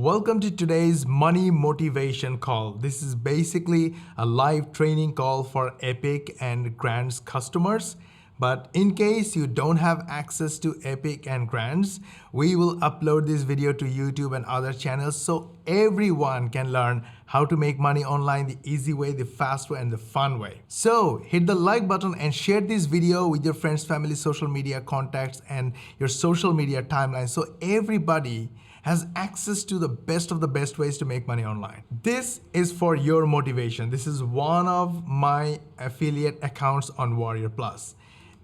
Welcome to today's money motivation call. This is basically a live training call for Epic and Grants customers. But in case you don't have access to Epic and Grants, we will upload this video to YouTube and other channels so everyone can learn how to make money online the easy way, the fast way, and the fun way. So hit the like button and share this video with your friends, family, social media contacts, and your social media timeline so everybody has access to the best of the best ways to make money online. This is for your motivation. This is one of my affiliate accounts on Warrior Plus.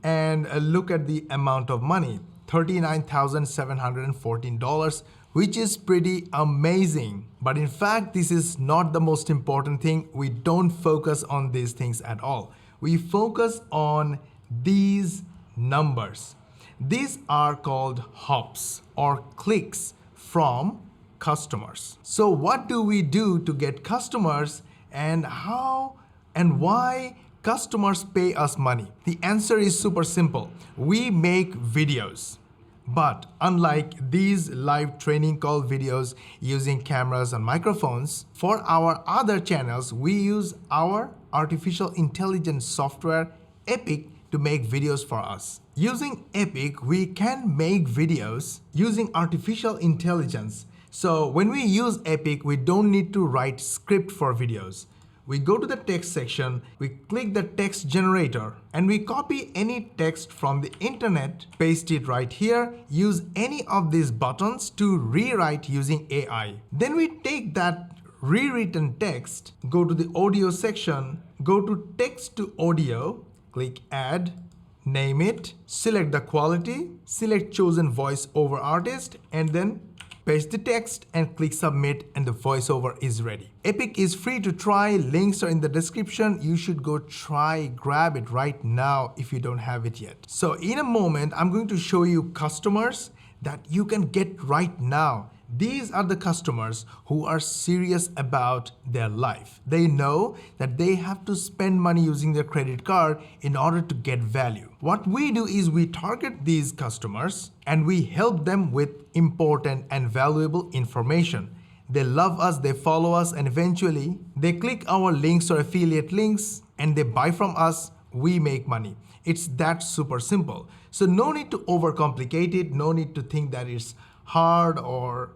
And look at the amount of money, $39,714, which is pretty amazing. But in fact, this is not the most important thing. We don't focus on these things at all. We focus on these numbers. These are called hops or clicks from customers. So what do we do to get customers, and how and why customers pay us money? The answer is super simple. We make videos. But unlike these live training call videos using cameras and microphones, for our other channels, we use our artificial intelligence software, Epic, to make videos for us. Using Epic, we can make videos using artificial intelligence. So when we use Epic, we don't need to write script for videos. We go to the text section, we click the text generator, and we copy any text from the internet, paste it right here, use any of these buttons to rewrite using AI. Then we take that rewritten text, go to the audio section, go to text to audio, click add, name it, select the quality, select chosen voice over artist, and then paste the text and click submit, and the voiceover is ready. Epic is free to try. Links are in the description. You should go try, grab it right now if you don't have it yet. So in a moment, I'm going to show you customers that you can get right now. These are the customers who are serious about their life. They know that they have to spend money using their credit card in order to get value. What we do is we target these customers and we help them with important and valuable information. They love us, they follow us, and eventually they click our links or affiliate links and they buy from us. We make money. It's that super simple. So no need to overcomplicate it. No need to think that it's hard or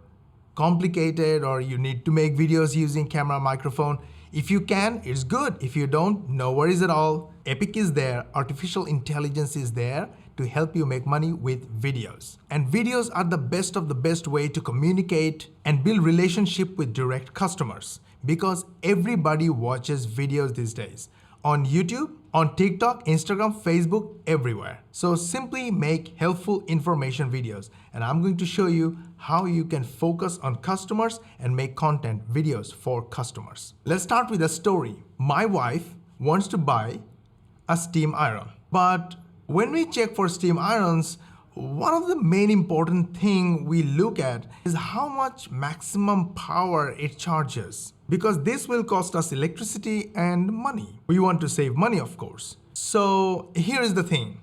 complicated or you need to make videos using camera, microphone. If you can, it's good. If you don't, no worries at all. Epic is there. Artificial intelligence is there to help you make money with videos. And videos are the best of the best way to communicate and build relationship with direct customers, because everybody watches videos these days. On YouTube, on TikTok, Instagram, Facebook, everywhere. So simply make helpful information videos. And I'm going to show you how you can focus on customers and make content videos for customers. Let's start with a story. My wife wants to buy a steam iron. But when we check for steam irons, one of the main important thing we look at is how much maximum power it charges, because this will cost us electricity and money. We want to save money, of course. So here is the thing.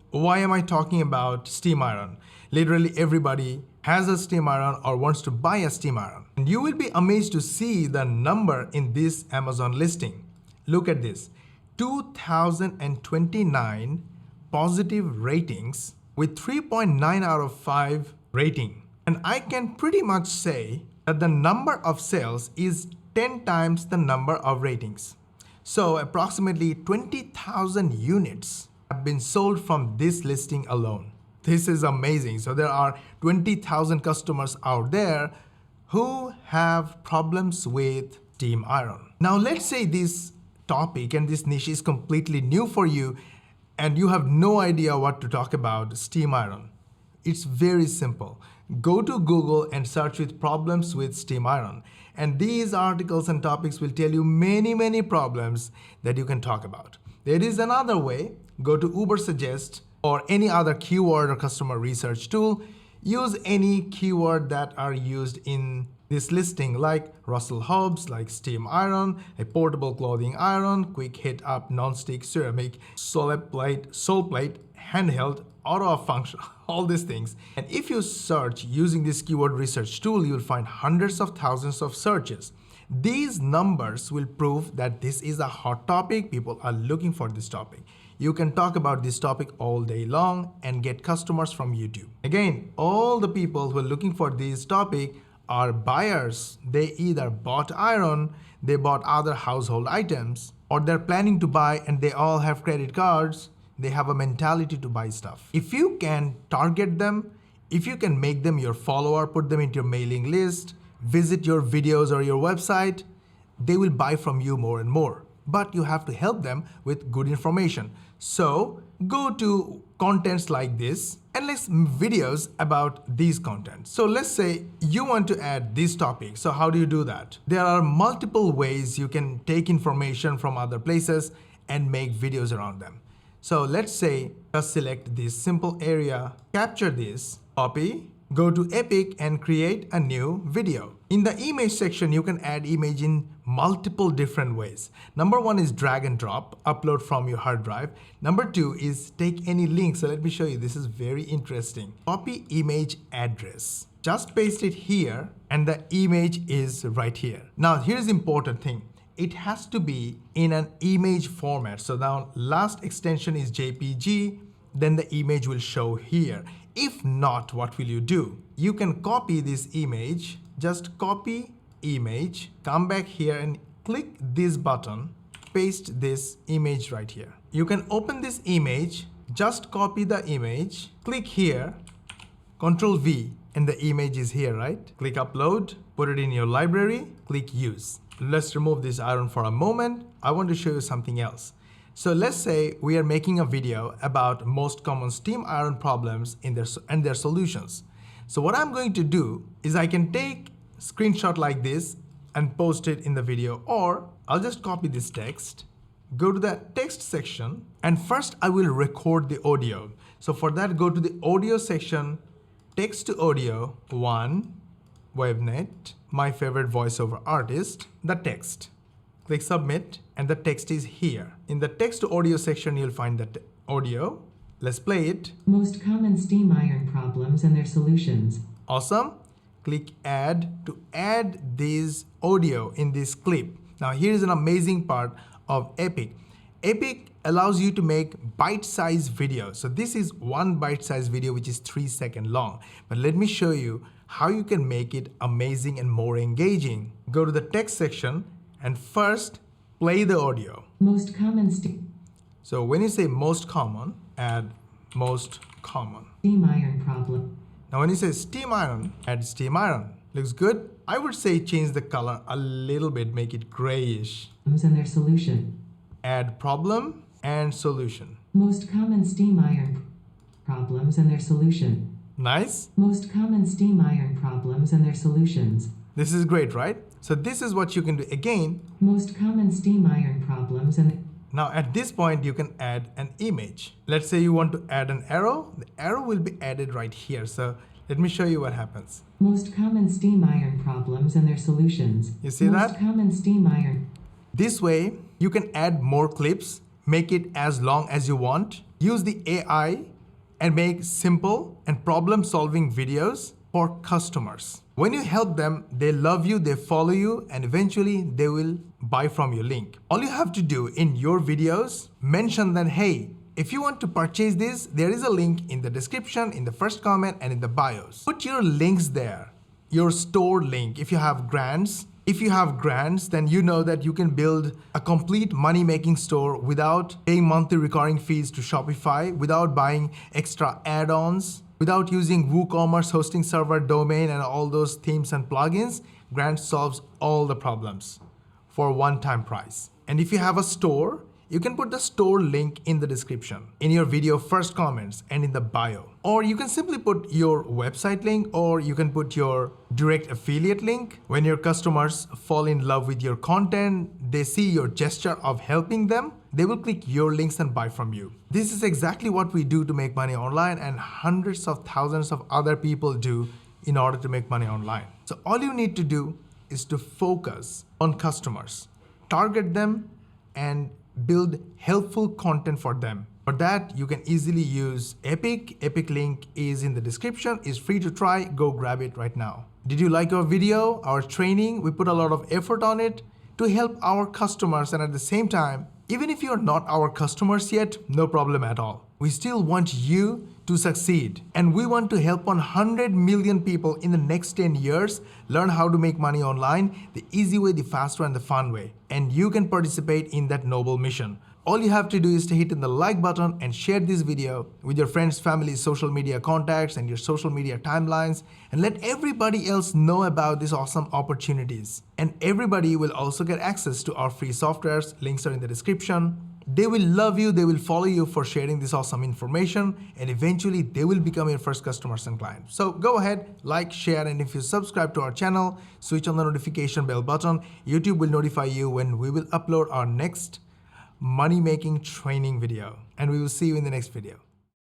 Why am I talking about steam iron? Literally everybody has a steam iron or wants to buy a steam iron. And you will be amazed to see the number in this Amazon listing. Look at this, 2,029 positive ratings with 3.9 out of 5 rating. And I can pretty much say that the number of sales is 10 times the number of ratings. So approximately 20,000 units have been sold from this listing alone. This is amazing. So there are 20,000 customers out there who have problems with steam iron. Now let's say this topic and this niche is completely new for you and you have no idea what to talk about steam iron. It's very simple. Go to Google and search with problems with steam iron. And these articles and topics will tell you many problems that you can talk about. There is another way. Go to Uber Suggest or any other keyword or customer research tool. Use any keyword that are used in this listing, like Russell Hobbs, like steam iron, a portable clothing iron, quick heat up non-stick ceramic, sole plate, handheld, auto function. all these things. And if you search using this keyword research tool, you'll find hundreds of thousands of searches. These numbers will prove that this is a hot topic. People are looking for this topic. You can talk about this topic all day long and get customers from YouTube. Again, all the people who are looking for this topic are buyers. They either bought iron, they bought other household items, or they're planning to buy and they all have credit cards. They have a mentality to buy stuff. If you can target them, if you can make them your follower, put them into your mailing list, visit your videos or your website, they will buy from you more and more. But you have to help them with good information. So go to contents like this and let's videos about these contents. So let's say you want to add this topic. So how do you do that? There are multiple ways you can take information from other places and make videos around them. So let's say just select this simple area, capture this, copy, go to Epic and create a new video. In the image section, you can add image in multiple different ways. Number one is drag and drop, upload from your hard drive. Number two is take any link. So let me show you, this is very interesting. Copy image address. Just paste it here and the image is right here. Now here's the important thing. It has to be in an image format. So now last extension is JPG, then the image will show here. If not, what will you do? You can copy this image, just copy image, come back here and click this button, paste this image right here. You can open this image, just copy the image, click here, Ctrl V, and the image is here, right? Click upload, put it in your library, click use. Let's remove this iron for a moment. I want to show you something else. So let's say we are making a video about most common steam iron problems and their solutions. So what I'm going to do is I can take a screenshot like this and post it in the video, or I'll just copy this text, go to the text section, and first I will record the audio. So for that, go to the audio section, text to audio, 1, WaveNet, my favorite voiceover artist, the text. Click submit and the text is here. In the text to audio section, you'll find the audio. Let's play it. Most common steam iron problems and their solutions. Awesome. Click add to add this audio in this clip. Now here's an amazing part of Epic. Epic allows you to make bite-sized videos. So this is one bite-sized video which is 3 seconds long. But let me show you how you can make it amazing and more engaging. Go to the text section and first play the audio. Most common steam. So when you say most common, add most common. Steam iron problem. Now when you say steam iron, add steam iron. Looks good? I would say change the color a little bit, make it grayish. And their solution. Add problem and solution. Most common steam iron problems and their solution. Nice. Most common steam iron problems and their solutions. This is great, right? So this is what you can do. Again, most common steam iron problems and now at this point you can add an image. Let's say you want to add an arrow. The arrow will be added right here. So let me show you what happens. Most common steam iron problems and their solutions. You see that? Most common steam iron. This way you can add more clips, make it as long as you want, use the AI and make simple and problem-solving videos for customers. When you help them, they love you, they follow you, and eventually they will buy from your link. All you have to do in your videos, mention that, hey, if you want to purchase this, there is a link in the description, in the first comment, and in the bios. Put your links there, your store link. If you have grants, then you know that you can build a complete money-making store without paying monthly recurring fees to Shopify, without buying extra add-ons, without using WooCommerce hosting server domain and all those themes and plugins. Grant solves all the problems for a one-time price. And if you have a store, you can put the store link in the description, in your video first comments, and in the bio. Or you can simply put your website link, or you can put your direct affiliate link. When your customers fall in love with your content, they see your gesture of helping them, they will click your links and buy from you. This is exactly what we do to make money online, and hundreds of thousands of other people do in order to make money online. So all you need to do is to focus on customers, target them, and build helpful content for them. For that, you can easily use Epic. Epic link is in the description. It's free to try. Go grab it right now. Did you like our video, our training? We put a lot of effort on it to help our customers, and at the same time, even if you're not our customers yet, no problem at all. We still want you to succeed, and we want to help 100 million people in the next 10 years learn how to make money online the easy way, the fast way, and the fun way. And you can participate in that noble mission. All you have to do is to hit the like button and share this video with your friends, family, social media contacts, and your social media timelines, and let everybody else know about these awesome opportunities. And everybody will also get access to our free softwares. Links are in the description. They will love you, they will follow you for sharing this awesome information, and eventually they will become your first customers and clients. So go ahead, like, share, and if you subscribe to our channel, switch on the notification bell button. YouTube will notify you when we will upload our next money making training video, and we will see you in the next video.